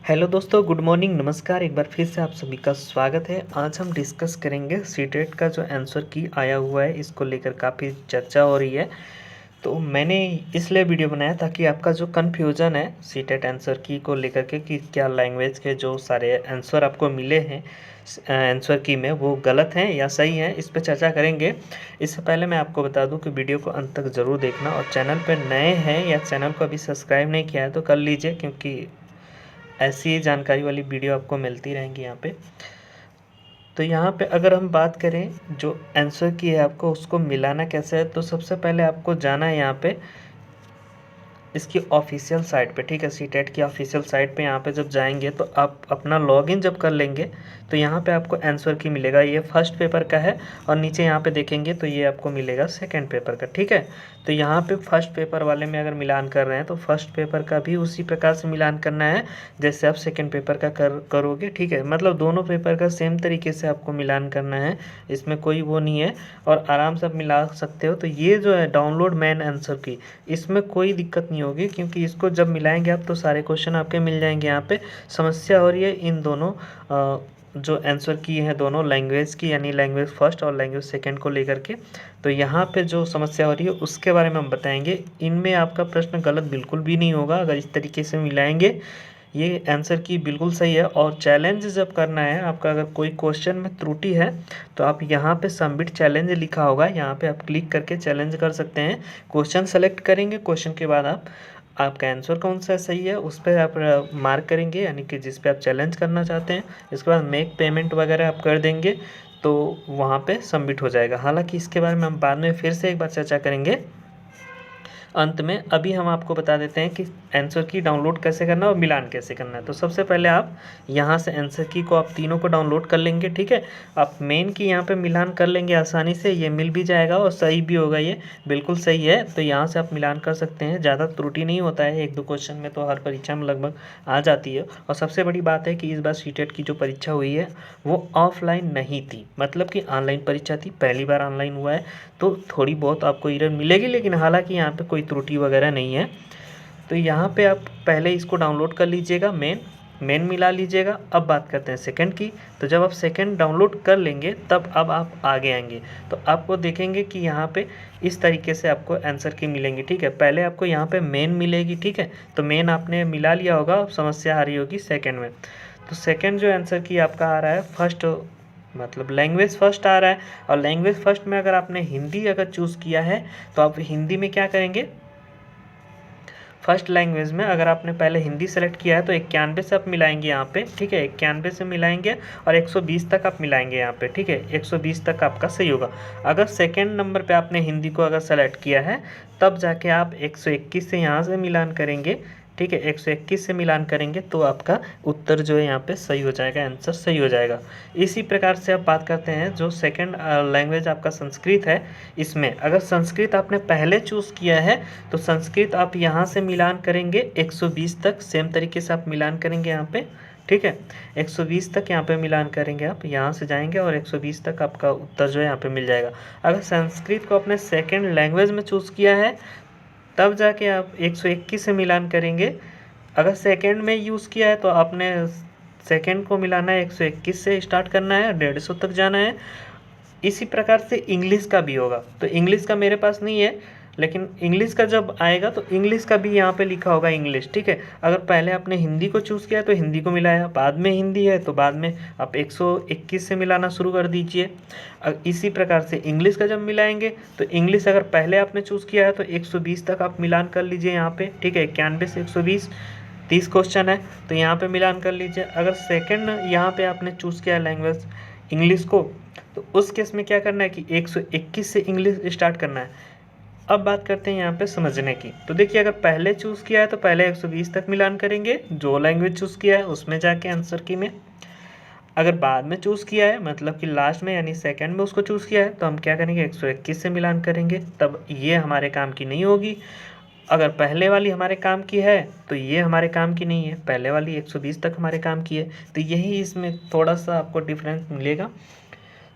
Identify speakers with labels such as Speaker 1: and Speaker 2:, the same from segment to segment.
Speaker 1: Hello दोस्तों, good morning, नमस्कार। एक बार फिर से आप सभी का स्वागत है। आज हम डिस्कस करेंगे सीटेट का जो आंसर की आया हुआ है, इसको लेकर काफ़ी चर्चा हो रही है। तो मैंने इसलिए वीडियो बनाया ताकि आपका जो कन्फ्यूज़न है सीटेट आंसर की को लेकर के कि क्या लैंग्वेज के जो सारे आंसर आपको मिले हैं आंसर की में वो गलत हैं या सही हैं, इस पर चर्चा करेंगे। इससे पहले मैं आपको बता दूं कि वीडियो को अंत तक ज़रूर देखना, और चैनल पर नए हैं या चैनल को अभी सब्सक्राइब नहीं किया है तो कर लीजिए, क्योंकि ऐसी जानकारी वाली वीडियो आपको मिलती रहेंगी यहाँ पे। तो यहाँ पे अगर हम बात करें जो आंसर की है आपको उसको मिलाना कैसे है, तो सबसे पहले आपको जाना है यहाँ पे इसकी ऑफिशियल साइट पे। ठीक है, सीटेट की ऑफिशियल साइट पे यहाँ पे जब जाएंगे तो आप अपना लॉगिन जब कर लेंगे तो यहाँ पे आपको आंसर की मिलेगा। ये फर्स्ट पेपर का है, और नीचे यहाँ पे देखेंगे तो ये आपको मिलेगा सेकंड पेपर का। ठीक है, तो यहाँ पे फर्स्ट पेपर वाले में अगर मिलान कर रहे हैं तो फर्स्ट पेपर का भी उसी प्रकार से मिलान करना है जैसे आप सेकेंड पेपर का करोगे। ठीक है, मतलब दोनों पेपर का सेम तरीके से आपको मिलान करना है, इसमें कोई वो नहीं है, और आराम से आप मिला सकते हो। तो ये जो है डाउनलोड मेन आंसर की, इसमें कोई दिक्कत नहीं होगी, क्योंकि इसको जब मिलाएंगे आप तो सारे क्वेश्चन आपके मिल जाएंगे। यहाँ पे समस्या हो रही है इन दोनों जो आंसर की है दोनों लैंग्वेज की, यानी लैंग्वेज फर्स्ट और लैंग्वेज सेकंड को लेकर के। तो यहाँ पे जो समस्या हो रही है उसके बारे में हम बताएंगे। इनमें आपका प्रश्न गलत बिल्कुल भी नहीं होगा अगर इस तरीके से मिलाएंगे। ये आंसर की बिल्कुल सही है। और चैलेंज जब करना है आपका, अगर कोई क्वेश्चन में त्रुटि है तो आप यहाँ पे सबमिट चैलेंज लिखा होगा, यहाँ पे आप क्लिक करके चैलेंज कर सकते हैं। क्वेश्चन सेलेक्ट करेंगे, क्वेश्चन के बाद आपका आंसर कौन सा सही है उस पर आप मार्क करेंगे, यानी कि जिस पे आप चैलेंज करना चाहते हैं। इसके बाद मेक पेमेंट वगैरह आप कर देंगे तो वहाँ पे सबमिट हो जाएगा। हालांकि इसके बारे में हम बाद में फिर से एक बार चर्चा करेंगे अंत में। अभी हम आपको बता देते हैं कि आंसर की डाउनलोड कैसे करना है और मिलान कैसे करना है। तो सबसे पहले आप यहाँ से आंसर की को आप तीनों को डाउनलोड कर लेंगे। ठीक है, आप मेन की यहाँ पे मिलान कर लेंगे आसानी से, ये मिल भी जाएगा और सही भी होगा, ये बिल्कुल सही है। तो यहाँ से आप मिलान कर सकते हैं, ज़्यादा त्रुटि नहीं होता है, एक दो क्वेश्चन में तो हर परीक्षा में लगभग आ जाती है। और सबसे बड़ी बात है कि इस बार सीटेट की जो परीक्षा हुई है वो ऑफलाइन नहीं थी, मतलब कि ऑनलाइन परीक्षा थी, पहली बार ऑनलाइन हुआ है। तो थोड़ी बहुत आपको एरर मिलेगी, लेकिन हालांकि यहाँ पे कोई त्रुटि वगैरह नहीं है। तो यहाँ पे आप पहले इसको डाउनलोड कर लीजिएगा, मेन मिला लीजिएगा। अब बात करते हैं सेकंड की। तो जब आप सेकंड डाउनलोड कर लेंगे तब अब आप आगे आएंगे तो आपको देखेंगे कि यहाँ पे इस तरीके से आपको आंसर की मिलेंगी। ठीक है, पहले आपको यहाँ पे मेन मिलेगी। ठीक है, तो मेन आपने मिला लिया होगा, अब समस्या आ रही होगी सेकेंड में। तो सेकेंड जो आंसर की आपका आ रहा है फर्स्ट, मतलब लैंग्वेज फर्स्ट आ रहा है। और लैंग्वेज फर्स्ट में अगर आपने हिंदी अगर चूज़ किया है तो आप हिंदी में क्या करेंगे, फर्स्ट लैंग्वेज में अगर आपने पहले हिंदी सेलेक्ट किया है तो 91 से आप मिलाएंगे यहाँ पे। ठीक है, 91 से मिलाएंगे और 120 तक आप मिलाएंगे यहाँ पे। ठीक है, 120 तक आपका सही होगा। अगर सेकेंड नंबर पे आपने हिंदी को अगर सेलेक्ट किया है तब जाके आप 121 से यहाँ से मिलान करेंगे। ठीक है, 121 से मिलान करेंगे तो आपका उत्तर जो है यहाँ पे सही हो जाएगा, आंसर सही हो जाएगा। इसी प्रकार से आप बात करते हैं जो सेकंड लैंग्वेज आपका संस्कृत है, इसमें अगर संस्कृत आपने पहले चूज़ किया है तो संस्कृत आप यहाँ से मिलान करेंगे 120 तक, सेम तरीके से आप मिलान करेंगे यहाँ पे। ठीक है, 120 तक यहाँ पे मिलान करेंगे, आप यहाँ से जाएंगे और 120 तक आपका उत्तर जो है यहाँ पे मिल जाएगा। अगर संस्कृत को आपने सेकंड लैंग्वेज में चूज़ किया है तब जाके आप 121 से मिलान करेंगे। अगर सेकंड में यूज़ किया है तो आपने सेकंड को मिलाना है, 121 से स्टार्ट करना है, 150 तक जाना है। इसी प्रकार से इंग्लिश का भी होगा। तो इंग्लिश का मेरे पास नहीं है, लेकिन इंग्लिश का जब आएगा तो इंग्लिश का भी यहाँ पे लिखा होगा इंग्लिश। ठीक है, अगर पहले आपने हिंदी को चूज़ किया तो हिंदी को मिलाया, बाद में हिंदी है तो बाद में आप 121 से मिलाना शुरू कर दीजिए। इसी प्रकार से इंग्लिश का जब मिलाएंगे तो इंग्लिश अगर पहले आपने चूज़ किया है तो 120 तक आप मिलान कर लीजिए यहाँ पे। ठीक है, 91 से 120, 30 क्वेश्चन है तो यहाँ पे मिलान कर लीजिए। अगर सेकंड यहाँ पे आपने चूज़ किया है लैंग्वेज इंग्लिश को, तो उस केस में क्या करना है कि 121 से इंग्लिश स्टार्ट करना है। अब बात करते हैं यहाँ पे समझने की। तो देखिए, अगर पहले चूज़ किया है तो पहले 120 तक मिलान करेंगे, जो लैंग्वेज चूज़ किया है उसमें जाके आंसर की में। अगर बाद में चूज़ किया है, मतलब कि लास्ट में यानी सेकंड में उसको चूज़ किया है, तो हम क्या करेंगे 121 से मिलान करेंगे, तब ये हमारे काम की नहीं होगी। अगर पहले वाली हमारे काम की है तो ये हमारे काम की नहीं है, पहले वाली 120 तक हमारे काम की है। तो यही इसमें थोड़ा सा आपको डिफरेंस मिलेगा।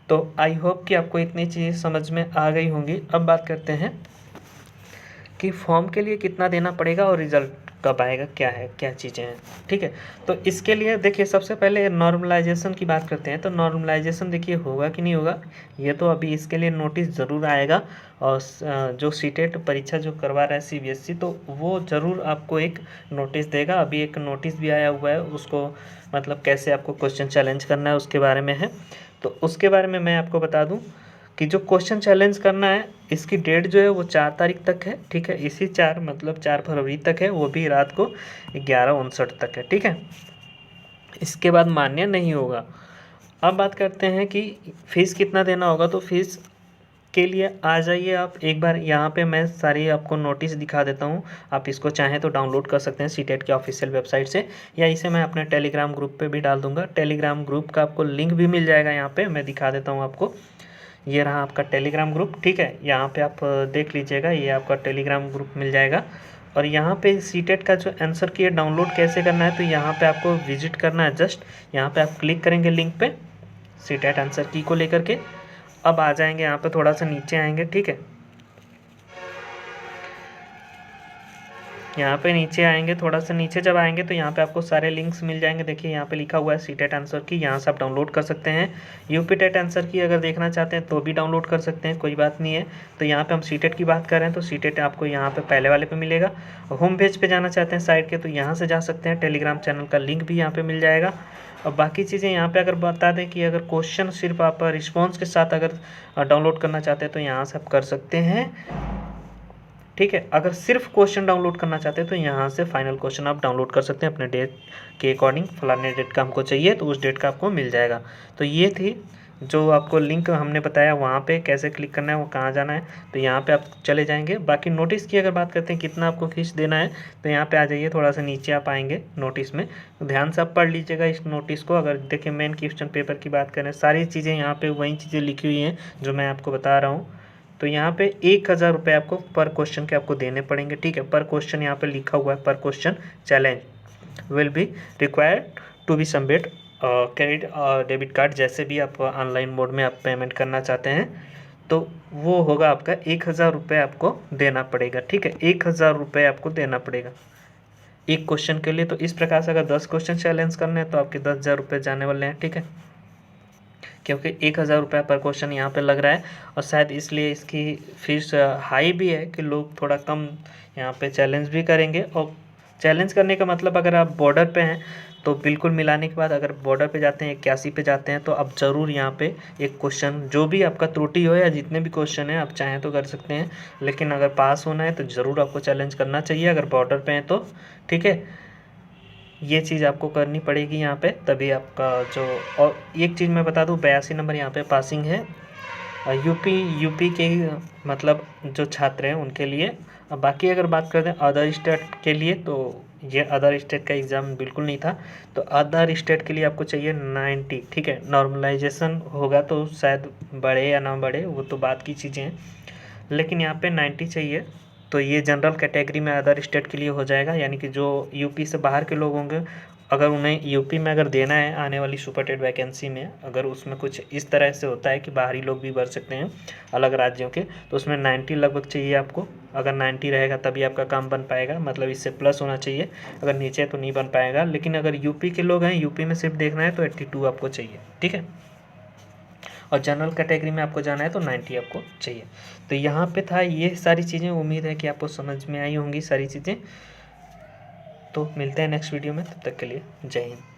Speaker 1: तो आई होप कि आपको इतनी चीज़ें समझ में आ गई होंगी। अब बात करते हैं कि फॉर्म के लिए कितना देना पड़ेगा और रिज़ल्ट कब आएगा, क्या है, क्या चीज़ें हैं, ठीक है। तो इसके लिए देखिए सबसे पहले नॉर्मलाइजेशन की बात करते हैं। तो नॉर्मलाइजेशन देखिए होगा कि नहीं होगा, ये तो अभी इसके लिए नोटिस ज़रूर आएगा। और जो सीटेट परीक्षा जो करवा रहा है सीबीएसई, तो वो ज़रूर आपको एक नोटिस देगा। अभी एक नोटिस भी आया हुआ है, उसको मतलब कैसे आपको क्वेश्चन चैलेंज करना है उसके बारे में है। तो उसके बारे में मैं आपको बता दूं कि जो क्वेश्चन चैलेंज करना है, इसकी डेट जो है वो 4 तारीख तक है, ठीक है। इसी 4 मतलब 4 फरवरी तक है, वो भी रात को 11:59 तक है, ठीक है। इसके बाद मान्य नहीं होगा। अब बात करते हैं कि फ़ीस कितना देना होगा। तो फीस के लिए आ जाइए आप एक बार, यहाँ पे मैं सारी आपको नोटिस दिखा देता हूँ। आप इसको चाहें तो डाउनलोड कर सकते हैं सीटेट की ऑफिशियल वेबसाइट से, या इसे मैं अपने टेलीग्राम ग्रुप पे भी डाल दूंगा। टेलीग्राम ग्रुप का आपको लिंक भी मिल जाएगा, यहाँ पे मैं दिखा देता हूँ आपको। ये रहा आपका टेलीग्राम ग्रुप, ठीक है। यहाँ पे आप देख लीजिएगा, ये आपका टेलीग्राम ग्रुप मिल जाएगा। और यहाँ पे सीटेट का जो आंसर की डाउनलोड कैसे करना है, तो यहाँ पे आपको विजिट करना है। जस्ट यहाँ पे आप क्लिक करेंगे लिंक पे सीटेट आंसर की को लेकर के। अब आ जाएंगे यहाँ पे, थोड़ा सा नीचे आएंगे, ठीक है। यहाँ पे नीचे आएंगे, थोड़ा सा नीचे जब आएंगे तो यहाँ पे आपको सारे लिंक्स मिल जाएंगे। देखिए यहाँ पे लिखा हुआ है सीटेट आंसर की, यहाँ से आप डाउनलोड कर सकते हैं। यूपी टेट आंसर की अगर देखना चाहते हैं तो भी डाउनलोड कर सकते हैं, कोई बात नहीं है। तो यहाँ पे हम सीटेट की बात कर रहे हैं, तो सीटेट आपको यहाँ पे पहले वाले पे मिलेगा। होम पेज पे जाना चाहते हैं साइट के, तो यहाँ से जा सकते हैं। टेलीग्राम चैनल का लिंक भी यहाँ पे मिल जाएगा। और बाकी चीज़ें यहाँ पे अगर बता दें कि अगर क्वेश्चन सिर्फ आप रिस्पॉन्स के साथ अगर डाउनलोड करना चाहते हैं तो यहाँ से आप कर सकते हैं, ठीक है। अगर सिर्फ क्वेश्चन डाउनलोड करना चाहते हैं तो यहाँ से फाइनल क्वेश्चन आप डाउनलोड कर सकते हैं अपने डेट के अकॉर्डिंग। फलाने डेट का हमको चाहिए तो उस डेट का आपको मिल जाएगा। तो ये थी जो आपको लिंक हमने बताया, वहाँ पे कैसे क्लिक करना है, वो कहाँ जाना है, तो यहाँ पे आप चले जाएंगे। बाकी नोटिस की अगर बात करते हैं कितना आपको फीस देना है, तो यहाँ पे आ जाइए, थोड़ा सा नीचे आप आएंगे नोटिस में, तो ध्यान से आप पढ़ लीजिएगा इस नोटिस को। अगर देखिए मेन क्वेश्चन पेपर की बात करें, सारी चीज़ें यहाँ पे वही चीज़ें लिखी हुई हैं जो मैं आपको बता रहा हूँ। तो यहाँ पे 1000 रुपये आपको पर क्वेश्चन के आपको देने पड़ेंगे, ठीक है। पर क्वेश्चन यहाँ पे लिखा हुआ है, पर question challenge will be required to be submit credit debit card. जैसे भी आप ऑनलाइन मोड में आप पेमेंट करना चाहते हैं तो वो होगा आपका 1000 रुपये आपको देना पड़ेगा, ठीक है। 1000 रुपये आपको देना पड़ेगा एक क्वेश्चन के लिए। तो इस प्रकार से अगर 10 क्वेश्चन चैलेंज करने हैं तो आपके 10,000 रुपये जाने वाले हैं, ठीक है। क्योंकि 1000 रुपये पर क्वेश्चन यहाँ पे लग रहा है, और शायद इसलिए इसकी फीस हाई भी है कि लोग थोड़ा कम यहाँ पे चैलेंज भी करेंगे। और चैलेंज करने का मतलब अगर आप बॉर्डर पे हैं तो बिल्कुल मिलाने के बाद अगर बॉर्डर पे जाते हैं 81 पे जाते हैं तो आप ज़रूर यहाँ पे एक क्वेश्चन जो भी आपका त्रुटि हो या जितने भी क्वेश्चन हैं आप चाहें तो कर सकते हैं। लेकिन अगर पास होना है तो ज़रूर आपको चैलेंज करना चाहिए अगर बॉर्डर पे हैं तो, ठीक है। ये चीज़ आपको करनी पड़ेगी यहाँ पे, तभी आपका जो। और एक चीज़ मैं बता दूँ, 82 नंबर यहाँ पे पासिंग है यूपी के मतलब जो छात्र हैं उनके लिए। अब बाकी अगर बात करते हैं अदर स्टेट के लिए, तो ये अदर स्टेट का एग्ज़ाम बिल्कुल नहीं था। तो अदर स्टेट के लिए आपको चाहिए 90, ठीक है। नॉर्मलाइजेशन होगा तो शायद बढ़े या ना बढ़े वो तो बात की चीज़ें हैं, लेकिन यहाँ पे 90 चाहिए। तो ये जनरल कैटेगरी में अदर स्टेट के लिए हो जाएगा, यानी कि जो यूपी से बाहर के लोग होंगे, अगर उन्हें यूपी में अगर देना है आने वाली सुपर टेट वैकेंसी में, अगर उसमें कुछ इस तरह से होता है कि बाहरी लोग भी भर सकते हैं अलग राज्यों के, तो उसमें 90 लगभग चाहिए आपको। अगर 90 रहेगा तभी आपका काम बन पाएगा, मतलब इससे प्लस होना चाहिए, अगर नीचे तो नहीं बन पाएगा। लेकिन अगर यूपी के लोग हैं, यूपी में सिर्फ देखना है तो 82 आपको चाहिए, ठीक है। और जनरल कैटेगरी में आपको जाना है तो 90 आपको चाहिए। तो यहाँ पे था ये सारी चीज़ें, उम्मीद है कि आपको समझ में आई होंगी सारी चीज़ें। तो मिलते हैं नेक्स्ट वीडियो में, तब तक के लिए जय हिंद।